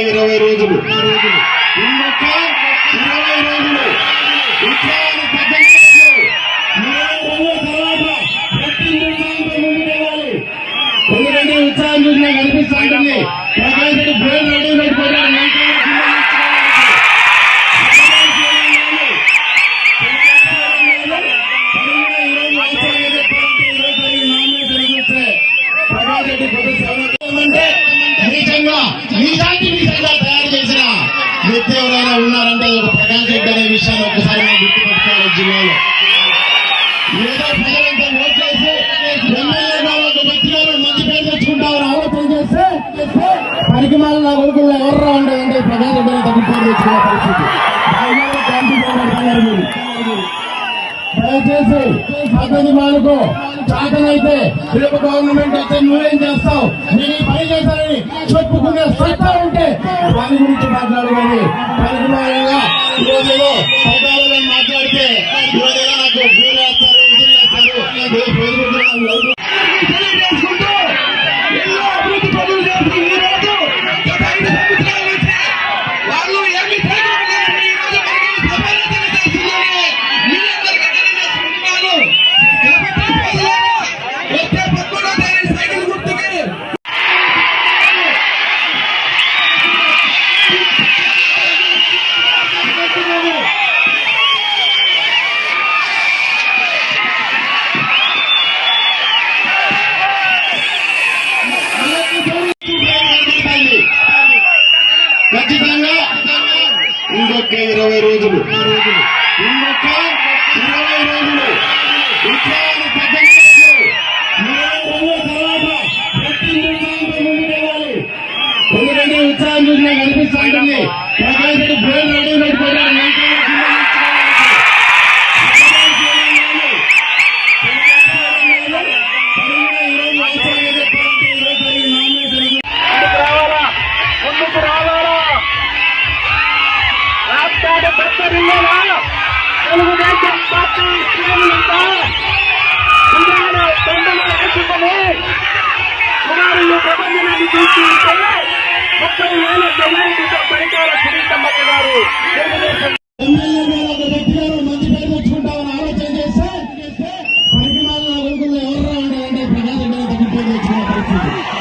20 రోజులు ఇంకొక 20 రోజులు ఉత్సాహాన్ని తగ్గలేదు. 20 రోజుల తర్వాత ప్రతి ఉత్సాహంతో ముందుకెళ్ళాలి. ఎందుకంటే ఉత్సాహం చూసినా కనిపిస్తూ ఉంటుంది. ప్రకాష్ రెడ్డి బ్రెయిన్ రెడీ పెట్టుకోవడానికి నీజంగా తయారు చేసిన వ్యక్తి ఎవరైనా ఉన్నారంటే ఒక ప్రకాష్ రెడ్డి అనే విషయాన్ని ఒకసారి మనం గుర్తుపెట్టుకోవాలి. జిల్లాలో ఏదో ప్రజలంతా ఓట్ చేసి ఎమ్మెల్యేగా ఒక వ్యక్తి గారు మంచి పేరు తెచ్చుకుంటామని ఆలోచన చేస్తే పరికమాల నా కొడుకుల్లో ఎవర్రా ఉండదంటే ప్రకాష్ రెడ్డి అని తగ్గి పేరు తెచ్చుకునే పరిస్థితి. దయచేసి పద్ధతి మానుకో. చాతనైతే రేపు గవర్నమెంట్ అయితే నువ్వేం చేస్తావు, నేను ఈ పని చేశానని చెప్పుకునే సత్తా ఉంటే దాని గురించి మాట్లాడమని పరిమాణంగా ఈరోజు పదాలను మాట్లాడితే ఈరోజైనా నాకు భూమి వేస్తారు, ఇది వేస్తారు తెలియజేసుకుంటూ ఎన్నో అభివృద్ధి పనులు చేస్తూ ఈ రోజు గత 5 సంవత్సరాల నుంచి వాళ్ళు ఏమి తెలియజేస్తున్నారని ఈ రోజు మనకి సమాధానం తెలియజేస్తున్నారని మీ అందరికీ తెలియజేసుకుంటున్నాను. వచ్చే 11వ తేదీ సైకిల్ గుర్తుకి ఖచ్చితంగా ఇంకొక 20 రోజులు ఇంకొక 20 రోజులు ఉత్సాహాన్ని తగ్గలేదు. 20 రోజుల తర్వాత ప్రతి ఉత్సాహంతో ముందుకెళ్ళాలి. ఎందుకంటే ఉత్సాహం చూసినా కనిపిస్తూ ఉంటుంది. ప్రకాష్ రెడ్డి బ్రెయిన్ రెడీ పెట్టుకోవడానికి తెలుగుదేశం పార్టీ శ్రేణులంతా కుమారు ప్రబంధనాన్ని తీసుకుంటే 30,000 మెజారిటీతో పరికాల సునీతమ్మక్క గారు ఎమ్మెల్యేగా ఒక వ్యక్తి గారు మంచి పేరు తెచ్చుకుంటామని ఆలోచన చేస్తే పరిమాణాల కొడుకుల్లో ఎవర్రా ఉండదంటే ప్రకాష్ రెడ్డి తగ్గి పేరు తెచ్చుకునే పరిస్థితి.